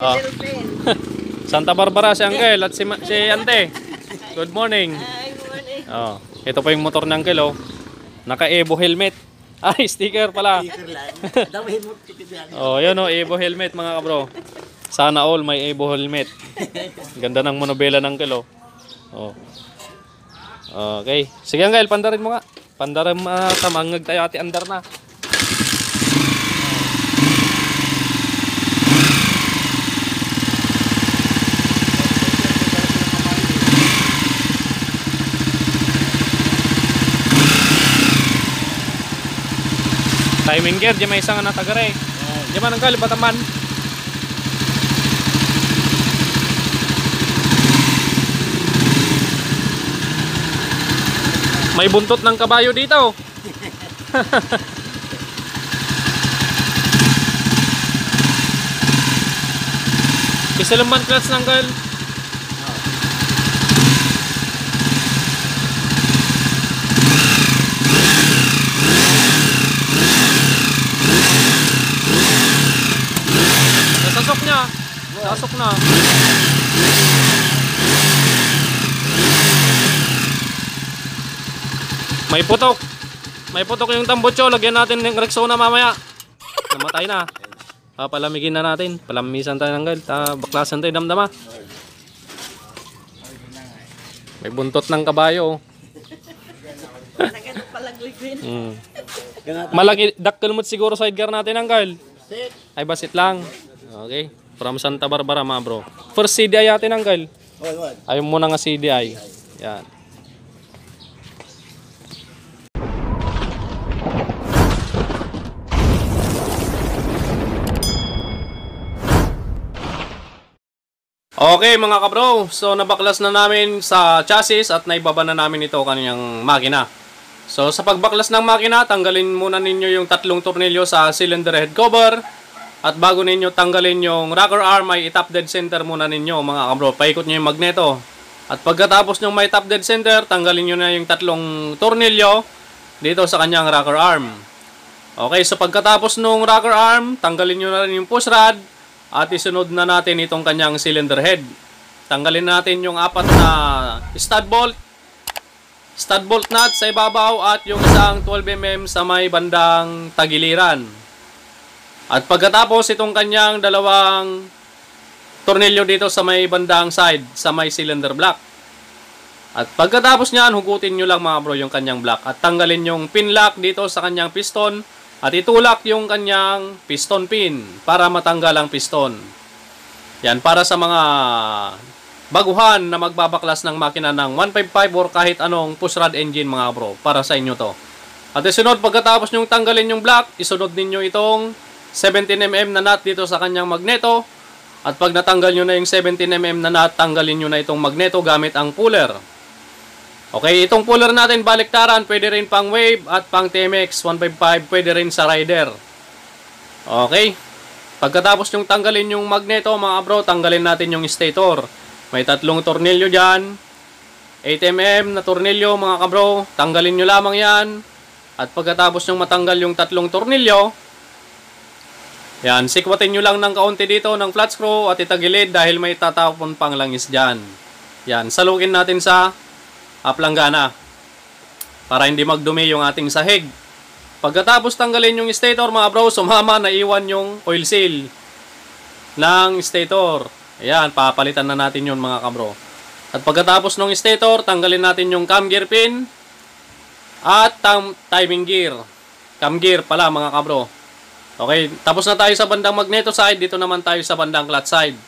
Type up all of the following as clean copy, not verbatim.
Oh. Santa Barbara si Uncle at si Ante. Good morning. Oh, ito pa yung motor ng Uncle, oh. Naka-Evo helmet. Ay, sticker pala. Oh, yun, oh, Evo helmet mga kabro. Sana all may Evo helmet. Ganda ng monobela ng Uncle, oh. Oh. Okay. Sige Uncle, pandarin mo nga. Pandarin mo tamangag tayo ati andar na. Timing gear, di may isang natagare. Di man Uncle, bataman. May buntot ng kabayo dito. Isalaman clutch ng Uncle. Nasasok niya. Nasasok na. May putok. May putok yung tambutso. Lagyan natin ng Rexona mamaya. Namatay na. Palamigin na natin. Palamisan tayo ng Uncle. Baklasan tayo damdama. May buntot ng kabayo. Malaki. Dakkelmut siguro sidecar natin Uncle. Ay basit lang. Okay. From Santa Barbara mga bro. First CDI natin Uncle. Ayaw muna nga CDI. Yan. Okay mga kabro, so nabaklas na namin sa chassis at naibaba na namin ito kanyang makina. So sa pagbaklas ng makina, tanggalin muna ninyo yung tatlong tornilyo sa cylinder head cover. At bago ninyo tanggalin yung rocker arm, may top dead center muna ninyo mga kabro. Paikot nyo yung magneto. At pagkatapos nyo may top dead center, tanggalin nyo na yung tatlong tornilyo dito sa kanyang rocker arm. Okay, so pagkatapos nung rocker arm, tanggalin nyo na rin yung push rod. At isunod na natin itong kanyang cylinder head. Tanggalin natin yung apat na stud bolt nut sa ibabaw at yung isang 12mm sa may bandang tagiliran. At pagkatapos itong kanyang dalawang tornilyo dito sa may bandang side sa may cylinder block. At pagkatapos niyan, hugutin nyo lang mga bro yung kanyang block at tanggalin yung pin lock dito sa kanyang piston. At itulak yung kanyang piston pin para matanggal ang piston. Yan, para sa mga baguhan na magbabaklas ng makina ng 155 or kahit anong push rod engine mga bro. Para sa inyo to. At isunod, pagkatapos nyong tanggalin yung block, isunod ninyo itong 17mm na nut dito sa kanyang magneto. At pag natanggal nyo na yung 17mm na nut, tanggalin nyo na itong magneto gamit ang puller. Okay, itong puller natin baliktaran, pwede rin pang wave at pang TMX 155, pwede rin sa rider. Okay, pagkatapos yung tanggalin yung magneto mga bro, tanggalin natin yung stator. May tatlong tornilyo dyan, 8mm na tornilyo mga kabro, tanggalin nyo lamang yan. At pagkatapos yung matanggal yung tatlong tornilyo, yan, sikwatin nyo lang ng kaunti dito ng flat screw at itagilid dahil may tatapon pang langis dyan. Yan, salukin natin sa planggana para hindi magdumi yung ating sahig. Pagkatapos tanggalin yung stator mga bro, sumama na iwan yung oil seal ng stator. Ayan, papalitan na natin yun mga kabro. At pagkatapos ng stator, tanggalin natin yung cam gear pin at timing gear. Cam gear pala mga kabro. Okay, tapos na tayo sa bandang magneto side, dito naman tayo sa bandang clutch side.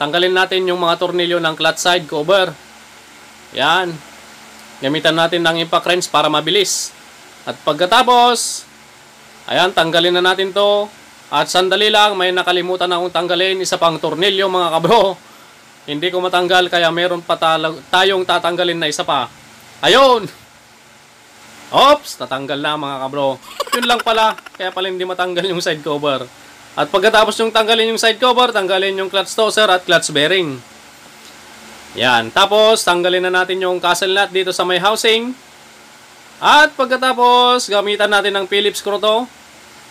Tanggalin natin yung mga tornilyo ng clutch side cover. Yan. Gamitan natin ng impact wrench para mabilis. At pagkatapos, ayan, tanggalin na natin to. At sandali lang, may nakalimutan akong tanggalin. Isa pang tornilyo mga kabro. Hindi ko matanggal kaya meron pa tayong tatanggalin na isa pa. Ayun! Oops! Tatanggal na mga kabro. Yun lang pala. Kaya pala hindi matanggal yung side cover. At pagkatapos yung tanggalin yung side cover, tanggalin yung clutch tosser at clutch bearing. Yan. Tapos, tanggalin na natin yung castle nut dito sa may housing. At pagkatapos, gamitan natin ng Phillips screw to.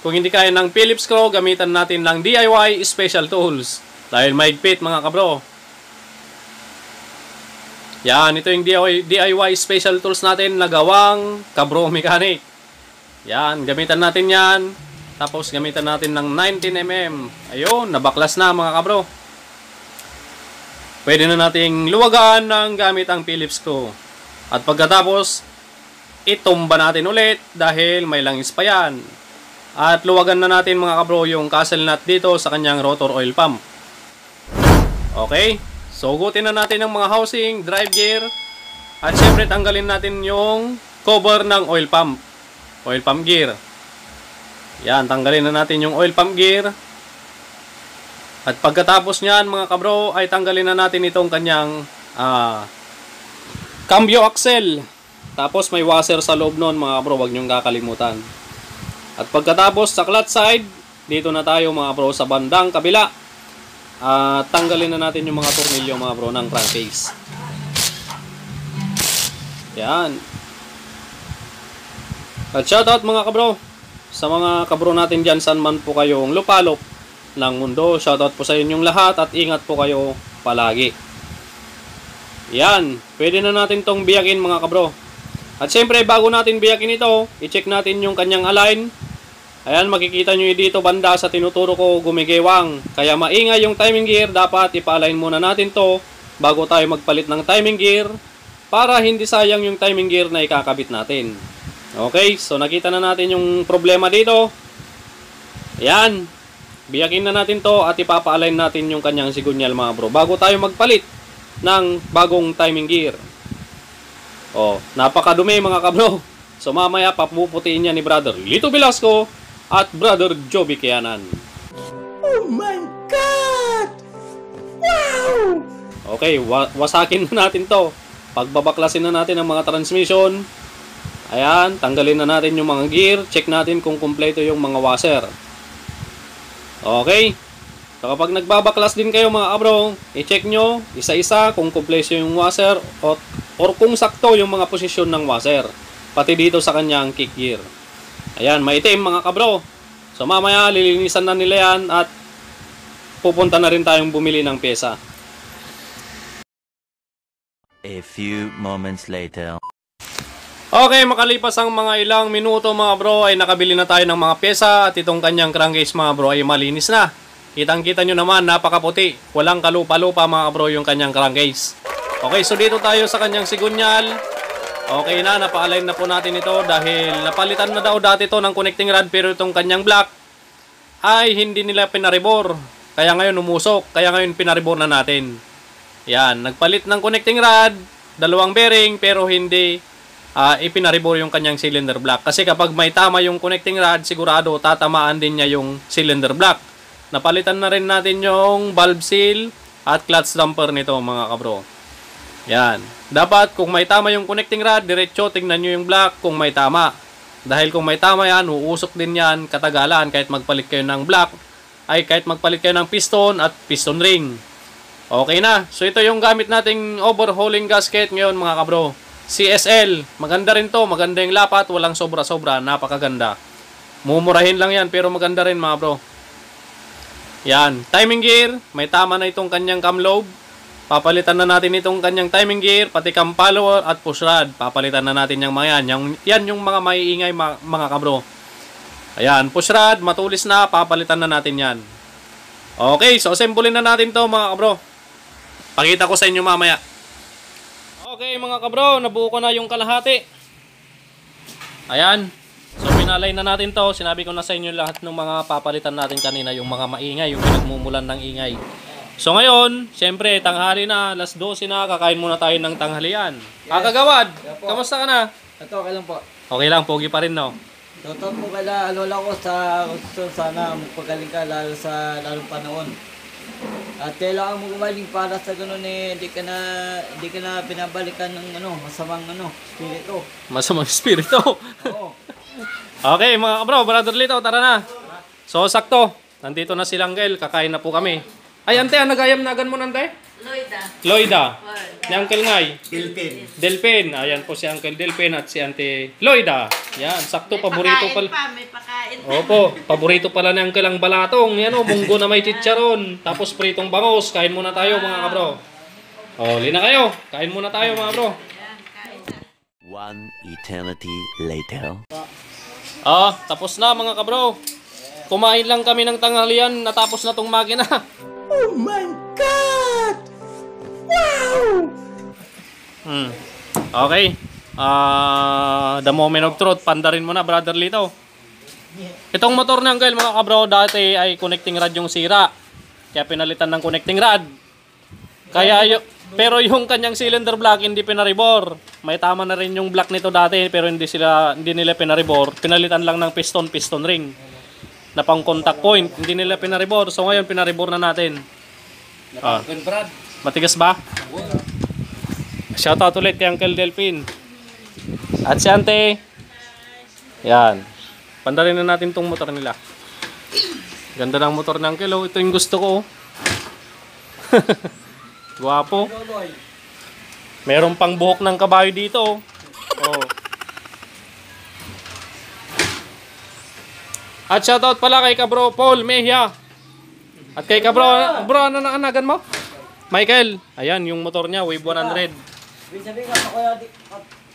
Kung hindi kaya ng Phillips screw, gamitan natin ng DIY special tools. Dahil mahigpit mga kabro. Yan, ito yung DIY special tools natin na gawang kabro mechanic. Yan, gamitan natin yan. Tapos gamitan natin ng 19mm. Ayun, nabaklas na mga kabro. Pwede na nating luwagan ng gamit ang Phillips screw. At pagkatapos, itumba natin ulit dahil may langis pa yan. At luwagan na natin mga kabro yung castle nut dito sa kanyang rotor oil pump. Okay, so gutin na natin ang mga housing, drive gear. At syempre tanggalin natin yung cover ng oil pump gear. Yan, tanggalin na natin yung oil pump gear. At pagkatapos nyan mga kabro ay tanggalin na natin itong kanyang cambio axle. Tapos may washer sa loob nun mga kabro, huwag nyong kakalimutan. At pagkatapos sa clutch side, dito na tayo mga bro sa bandang kabila. Tanggalin na natin yung mga tornilyo mga bro ng crankcase. Yan. At shoutout mga kabro sa mga kabro natin dyan saan man po kayong lupalop ng mundo. Shoutout po sa inyong lahat at ingat po kayo palagi. Yan. Pwede na natin tong biyakin mga kabro. At syempre bago natin biyakin ito, i-check natin yung kanyang align. Ayan, makikita nyo dito banda sa tinuturo ko gumigewang. Kaya maingay yung timing gear, dapat ipa-align muna natin to bago tayo magpalit ng timing gear para hindi sayang yung timing gear na ikakabit natin. Okay, so nakita na natin yung problema dito. Ayan, biyakin na natin to at ipapa-align natin yung kanyang sigunyal mga bro bago tayo magpalit ng bagong timing gear. Oh, napakadumi mga kabro. So mamaya papuputiin niya ni Brother Lito Velasco at Brother Joby Kianan. Oh my God! Wow! Okay, wasakin na natin to. Pagbabaklasin na natin ang mga transmission. Ayan, tanggalin na natin yung mga gear. Check natin kung kumpleto yung mga washer. Okay. So kapag nagbabaklas din kayo mga kabro, i-check nyo isa-isa kung kumpleto yung washer or kung sakto yung mga posisyon ng washer. Pati dito sa kanyang kick gear. Ayan, maitim mga kabro. So mamaya lilinisan na nila yan at pupunta na rin tayong bumili ng pyesa. A few moments later. Okay, makalipas ang mga ilang minuto mga bro ay nakabili na tayo ng mga pyesa at itong kanyang crankcase mga bro ay malinis na. Kitang-kita nyo naman, napakaputi. Walang kalupa-lupa mga bro yung kanyang crankcase. Okay, so dito tayo sa kanyang sigunyal. Okay na, napa-align na po natin ito dahil napalitan na daw dati to ng connecting rod pero itong kanyang block ay hindi nila pinaribor. Kaya ngayon umusok, kaya ngayon pinaribor na natin. Yan, nagpalit ng connecting rod, dalawang bearing pero hindi ipinaribor yung kanyang cylinder block. Kasi kapag may tama yung connecting rod, sigurado tatamaan din niya yung cylinder block. Napalitan na rin natin yung valve seal at clutch damper nito mga kabro. Yan. Dapat kung may tama yung connecting rod, diretso tingnan nyo yung block kung may tama. Dahil kung may tama yan, uusok din yan katagalan kahit magpalit kayo ng block, ay kahit magpalit kayo ng piston at piston ring. Okay na. So ito yung gamit nating overhauling gasket ngayon mga kabro. CSL. Maganda rin to. Maganda yung lapat. Walang sobra-sobra. Napakaganda. Mumurahin lang yan pero maganda rin mga bro. Yan. Timing gear. May tama na itong kanyang cam lobe. Papalitan na natin itong kanyang timing gear, pati cam follower at push rod. Papalitan na natin yung mga yan. Yan yung mga maiingay mga kabro. Ayan, push rod, matulis na, papalitan na natin yan. Okay, so assemble na natin to mga kabro. Pakita ko sa inyo mamaya. Okay mga kabro, nabuo ko na yung kalahati. Ayan. So pinalay na natin to. Sinabi ko na sa inyo lahat ng mga papalitan natin kanina, yung mga maingay, yung pinagmumulan ng ingay. So ngayon, syempre, tanghali na, alas 12 na, kakain muna tayo ng tanghalian. Yes. Kagawad, kamusta ka na? Ito, okay lang po. Okay lang, pogi pa rin, no? Totoo po kala, lola ko sa gusto sana magpagaling ka lalo sa lalong panahon. At kailangan mo gumaling para sa ganun hindi ka na pinabalikan ng masamang spirito. Masamang spirito? Oo. Okay, mga kabro, Brother Lito, tara na. So, sakto. Nandito na si Langgel, kakain na po kami. Ay, ante, nagayam-nagan mo nante? Loida. Ni Uncle Ngay. Philippines. Delphin. Ayan po si Uncle Delphin at si Auntie Loida. Yan, sakto. Paborito pala. May pakain. Opo, paborito pala ni Uncle ang balatong. Yan o, munggo na may chicharon. Tapos pritong bangos. Kain muna tayo mga kabro. O, lina kayo. Kain muna tayo mga bro. One eternity later. Tapos na mga kabro. Kumain lang kami ng tanghalian. Natapos na tong makina. Oh my God! Wow! Okay. The moment of truth. Pandarin mo na, brother Lito. Itong motor ng Uncle, mga kabro, dati ay connecting rod yung sira. Kaya pinalitan ng connecting rod. Pero yung kanyang cylinder block hindi pinaribor. May tama na rin yung block nito dati pero hindi nila pinaribor. Pinalitan lang ng piston ring na pang contact point. Hindi nila pinaribor. So ngayon pinaribor na natin. Matigas ba? Shoutout ulit kay Uncle Delphin. At si Ante. Yan. Pandarin na natin tong motor nila. Ganda ng motor ng Uncle. Ito yung gusto ko. Guwapo. Meron pang buhok ng kabayo dito. Oh. At shoutout pala kay kabro Paul Mejia. At kay kabro, ano na anagan mo? Michael. Ayan, yung motor niya, Wave 100. Sabihin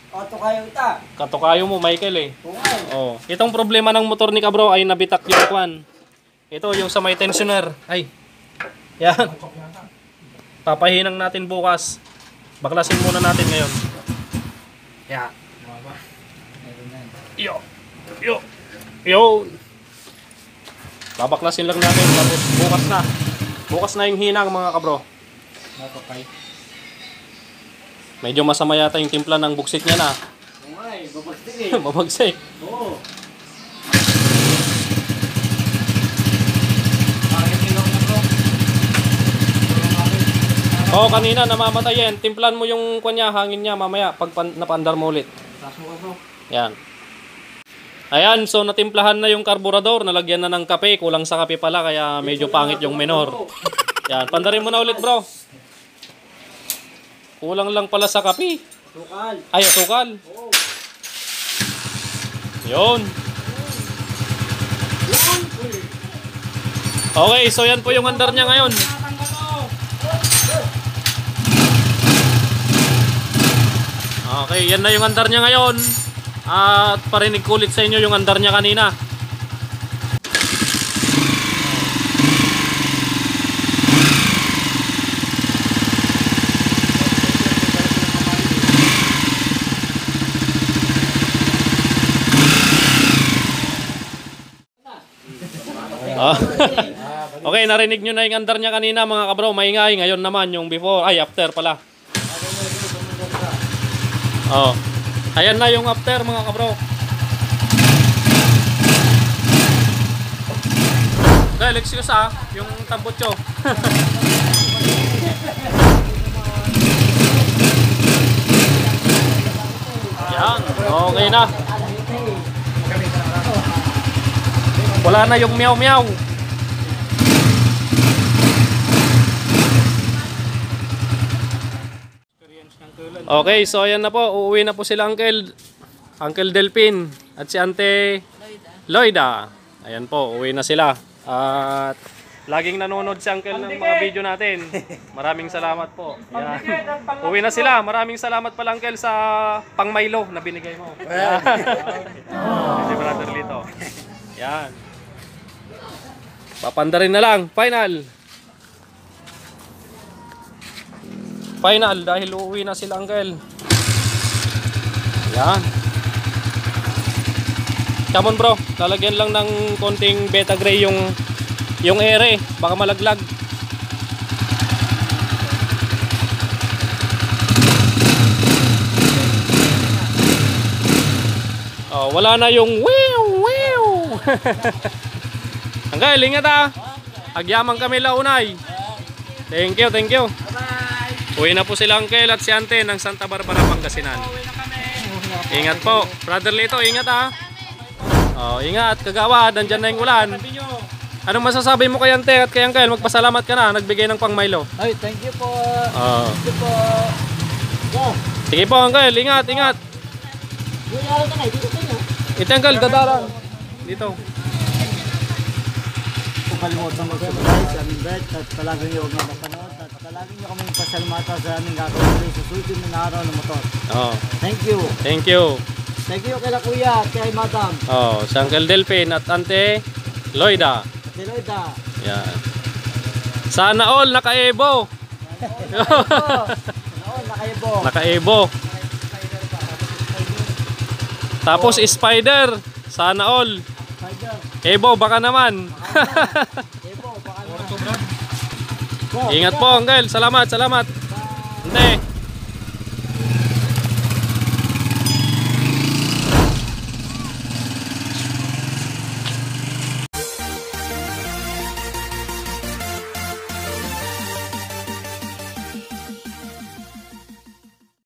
katukayo ita. Katukayo mo, Michael eh. Tungay. Oh. Itong problema ng motor ni kabro ay nabitak yung kwan. Ito, yung sa may tensioner. Ay. Yan. Papahinang natin bukas. Baklasin muna natin ngayon. Yan. Yo. Babaklasin lang natin tapos bukas na. Bukas na yung hinang mga kabro. Medyo masama yata yung timpla ng buksit niya na. Tungay, babagsik eh. Mabagsik. Oo. Oo, kanina namamatay yan. Timplan mo yung kanya, hangin niya mamaya pag napandar mo ulit. Yan. Ayan, so natimplahan na yung karburador. Nalagyan na ng kape. Kulang sa kape pala kaya medyo pangit yung menor. Yan, pandarin mo na ulit bro. Kulang lang pala sa kape. Tukal. Ay, tukal. Yun. Okay, so yan po yung andar niya ngayon. Okay, yan na yung andar niya ngayon. At parinig ko ulit sa inyo yung andar niya kanina. Okay, narinig nyo na yung andar niya kanina mga kabro. Maingay. Ngayon naman yung before. Ay, after pala. Oh. Ayan na yung after mga kabro. Okay, excuse yung tambutso. Yan, okay na. Wala na yung meow meow. Okay, so ayan na po. Uuwi na po sila Uncle Delphin at si Ante Loida. Ayan po, uuwi na sila. At laging nanonood si Uncle ng mga video natin. Maraming salamat po. Yan. Uwi na sila. Maraming salamat pala Uncle sa pang Milo na binigay mo. Si Brother Lito. Yan. Papandarin na lang. Final dahil uuwi na sila Uncle. Yan. Come on bro, lalagyan lang ng konting beta gray yung ere, baka malaglag. Oh, wala na yung wiw. Uncle, ingat Agyaman kami launay. Thank you. Uwi na po sila Uncle at si Ante ng Santa Barbara, Pangasinan. Ingat po. Brother Lito, ingat Oh, ingat. Kagawad, nandyan na yung ulan. Anong masasabi mo kay Ante at kay Uncle? Magpasalamat ka na, nagbigay ng pang Milo. Ay, thank you po. Oo. Thank you po. Yeah. Sige po, Uncle. Ingat, ingat. Ito, Uncle, dadalang. Dito. Kung kalimutan mag-subscribe sa aming bet at palagi nyo huwag na mapanood at palagi nyo kami pasalamatan sa aming gagawin sa susunod na araw ng motor. Oo. Thank you. Thank you. Thank you kay Kuya at kay Madam. Oh, si Uncle Delphin at Ante Loida. Deloida. Yan. Sana all naka-Evo. Nakaibo. Naka-Evo. Tapos Spider. Sana all. Spider. Evo baka naman. Ebo, baka naman. Ingat po, Uncle. Salamat, salamat.